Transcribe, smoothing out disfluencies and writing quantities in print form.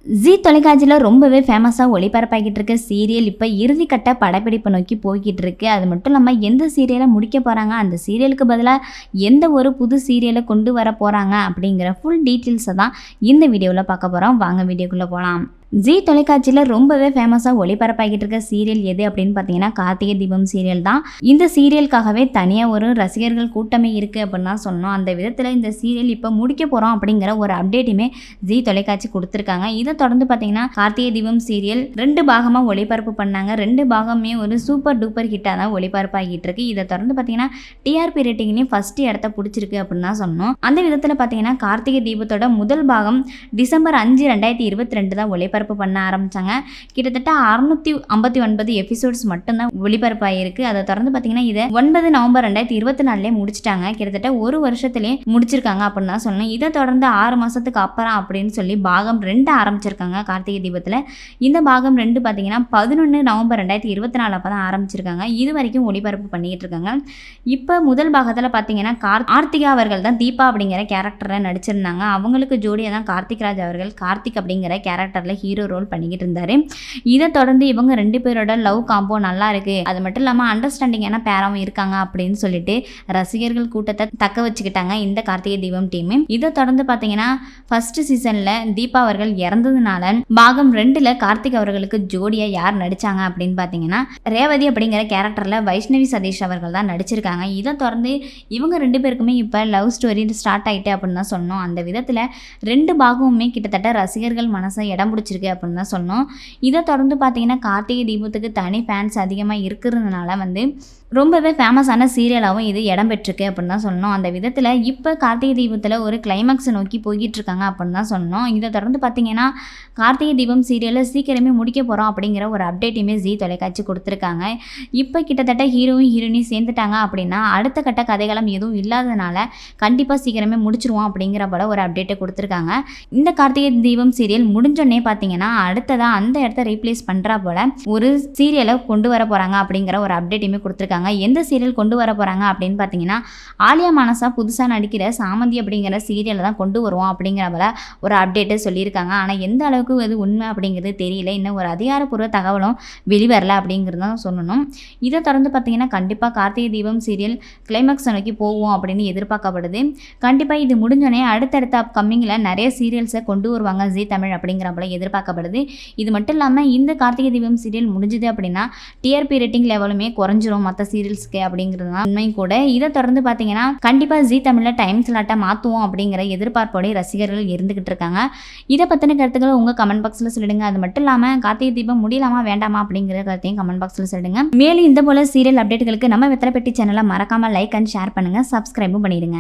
ஜீ தொலைக்காட்சியில் ரொம்பவே ஃபேமஸாக ஒளிபரப்பாகிட்டு இருக்க சீரியல் இப்போ இறுதிக்கட்ட படப்பிடிப்பு நோக்கி போய்கிட்டு இருக்கு. அது மட்டும் இல்லாமல் எந்த சீரியலை முடிக்க போகிறாங்க, அந்த சீரியலுக்கு பதிலாக எந்த ஒரு புது சீரியலை கொண்டு வர போகிறாங்க அப்படிங்கிற ஃபுல் டீட்டெயில்ஸை தான் இந்த வீடியோவில் பார்க்க போகிறோம். வாங்க வீடியோக்குள்ளே போகலாம். ஜீ தொலைக்காட்சியில் ரொம்பவே ஃபேமஸாக ஒளிபரப்பாகிட்டு இருக்க சீரியல் எது அப்படின்னு பார்த்தீங்கன்னா கார்த்திகை தீபம் சீரியல் தான். இந்த சீரியலுக்காகவே தனியாக ஒரு ரசிகர்கள் கூட்டமே இருக்குது அப்படின்னு தான் சொன்னோம். அந்த விதத்தில் இந்த சீரியல் இப்போ முடிக்க போகிறோம் அப்படிங்கிற ஒரு அப்டேட்டுமே ஜீ தொலைக்காட்சி கொடுத்துருக்காங்க. இதை தொடர்ந்து பார்த்தீங்கன்னா கார்த்திகை தீபம் சீரியல் 2 பாகமாக ஒளிபரப்பு பண்ணாங்க. 2 பாகமே ஒரு சூப்பர் டூப்பர் ஹிட்டாக தான் ஒளிபரப்பாகிட்டு இருக்கு. இதை தொடர்ந்து பார்த்தீங்கன்னா டிஆர்பி ரேட்டிங்லேயும் ஃபர்ஸ்ட் இடத்த பிடிச்சிருக்கு அப்படின்னு தான் சொன்னோம். அந்த விதத்தில் பார்த்தீங்கன்னா கார்த்திகை தீபத்தோட முதல் பாகம் டிசம்பர் 5, 2022 தான் ஒளிபரப்பு பண்ண ஆரம்பிச்சாங்க. கிட்டத்தட்ட 659 எபிசோட்ஸ் மட்டும்தான் ஒளிபரப்பாயிருக்கு. அதை தொடர்ந்து பார்த்தீங்கன்னா இதை 9 நவம்பர் 2024 முடிச்சிட்டாங்க. கிட்டத்தட்ட ஒரு வருஷத்திலே முடிச்சிருக்காங்க அப்படின்னு தான் சொல்லணும். இதை தொடர்ந்து 6 மாசத்துக்கு அப்புறம் அப்படின்னு சொல்லி பாகம் 2 ஆரம்பிச்சிருக்காங்க கார்த்திகை தீபத்தில். இந்த பாகம் 2 பார்த்தீங்கன்னா 11 நவம்பர் 2024 அப்போ தான் ஆரம்பிச்சிருக்காங்க. இது வரைக்கும் ஒளிபரப்பு பண்ணிக்கிட்டு இருக்காங்க. இப்போ முதல் பாகத்தில் பார்த்தீங்கன்னா ஆர்த்திகா அவர்கள் தான் தீபா அப்படிங்கிற கேரக்டரில் நடிச்சிருந்தாங்க. அவங்களுக்கு ஜோடியாக தான் கார்த்திக் ராஜ் அவர்கள் கார்த்திக் அப்படிங்கிற கேரக்டரில் ஹீரோ ரோல் பண்ணிக்கிட்டு இருந்தாரு. இதை தொடர்ந்து இவங்க 2 பேரோட லவ் காம்போ நல்லா இருக்கு, அது மட்டும் இல்லாமல் அண்டர்ஸ்டாண்டிங்கான பேராவும் இருக்காங்க அப்படின்னு சொல்லிட்டு ரசிகர்கள் கூட்டத்தை தக்க வச்சுக்கிட்டாங்க இந்த கார்த்திகை தீபம் டீம். இதை தொடர்ந்து பார்த்தீங்கன்னா ஃபர்ஸ்ட் சீசன்ல தீபா அவர்கள் இறந்ததுனால பாகம் 2ல கார்த்திக் அவர்களுக்கு ஜோடியா யார் நடிச்சாங்க அப்படின்னு பார்த்தீங்கன்னா ரேவதி அப்படிங்கிற கேரக்டர்ல வைஷ்ணவி சதீஷ் அவர்கள் தான் நடிச்சிருக்காங்க. இதை தொடர்ந்து இவங்க 2 பேருக்குமே இப்போ லவ் ஸ்டோரி ஸ்டார்ட் ஆயிட்டு அப்படின்னு தான் சொன்னோம். அந்த விதத்தில் 2 பாகமுமே கிட்டத்தட்ட ரசிகர்கள் மனசை இடம் பிடிச்சிருக்கு அப்படின்னு தான் சொன்னோம். இதை தொடர்ந்து பார்த்தீங்கன்னா கார்த்திகை தீபத்துக்கு தனி ஃபேன்ஸ் அதிகமாக இருக்கிறதுனால ரொம்பவே ஃபேமஸான சீரியலாகவும் இது இடம் பெற்றிருக்கு அப்படின்னு தான் சொன்னோம். அந்த விதத்தில் இப்போ கார்த்திகை தீபத்தில் ஒரு கிளைமேக்ஸ் நோக்கி போய்கிட்டு இருக்காங்க அப்படின்னு தான் சொன்னோம். இதை தொடர்ந்து பார்த்தீங்கன்னா கார்த்திகை தீபம் சீரியலில் சீக்கிரமே முடிக்க போகிறோம் அப்படிங்கிற ஒரு அப்டேட்டுமே ஜீ தொலைக்காட்சி கொடுத்துருக்காங்க. இப்போ கிட்டத்தட்ட ஹீரோவும் ஹீரோயினையும் சேர்ந்துட்டாங்க அப்படின்னா அடுத்த கட்ட கதைகளம் எதுவும் இல்லாததுனால கண்டிப்பாக சீக்கிரமே முடிச்சிருவோம் அப்படிங்கிற போல ஒரு அப்டேட்டை கொடுத்துருக்காங்க. இந்த கார்த்திகை தீபம் சீரியல் முடிஞ்சோடனே பார்த்தீங்கன்னா அடுத்ததாக அந்த இடத்த ரீப்ளேஸ் பண்ணுறா போல ஒரு சீரியலை கொண்டு வர போகிறாங்க அப்படிங்கிற ஒரு அப்டேட்டுமே கொடுத்துருக்காங்க. எந்த சீரியல் கொண்டு வர போகிறாங்க அப்படின்னு பார்த்தீங்கன்னா ஆலியா மானசா புதுசாக நடிக்கிற சாமந்தி அப்படிங்கிற சீரியலை தான் கொண்டு வருவோம் அப்படிங்கிற போல ஒரு அப்டேட்டை சொல்லியிருக்காங்க. ஆனால் எந்த அளவுக்கு அது உண்மை அப்படிங்கிறது தெரியல. இன்னும் ஒரு அதிகாரப்பூர்வ தகவலும் வெளிவரல அப்படிங்கிறது தான் சொல்லணும். இதை தொடர்ந்து பார்த்தீங்கன்னா கண்டிப்பாக கார்த்திகை தீபம் சீரியல் கிளைமேக்ஸ் நோக்கி போவோம் அப்படின்னு எதிர்பார்க்கப்படுது. கண்டிப்பாக இது முடிஞ்சோடனே அடுத்தடுத்த அப்கமிங்கில் நிறைய சீரியல்ஸை கொண்டு வருவாங்க ஜீ தமிழ் அப்படிங்கிற போல எதிர்பார்க்கப்படுது. இது மட்டும் இல்லாமல் இந்த கார்த்திகை தீபம் சீரியல் முடிஞ்சுது அப்படின்னா டிஆர்பி ரேட்டிங் லெவலுமே குறைஞ்சிரும் மற்ற சீரியல்ஸ்க்கு அப்படிங்கிறது தான் உண்மை கூட. இதை தொடர்ந்து பார்த்தீங்கன்னா கண்டிப்பாக ஜீ தமிழில் டைம் ஸ்லாட்டை மாற்றுவோம் அப்படிங்கிற எதிர்பார்ப்போட ரசிகர்கள் இருந்துகிட்டு இருக்காங்க. இதை பற்றின கருத்துக்களை உங்கள் கமெண்ட் பாக்ஸில் சொல்லிடுங்க. அது மட்டும் இல்லாமல் கார்த்திகை தீபம் முடியலாமா வேண்டாமா அப்படிங்கிற கருத்தையும் கமெண்ட் பாக்ஸில் சொல்லிடுங்க. மேலும் இந்த போல சீரியல் அப்டேட்டுகளுக்கு நம்ம வெத்தலை பெட்டி சேனலை மறக்காமல் லைக் அண்ட் ஷேர் பண்ணுங்கள், சப்ஸ்கிரைபும் பண்ணிடுங்க.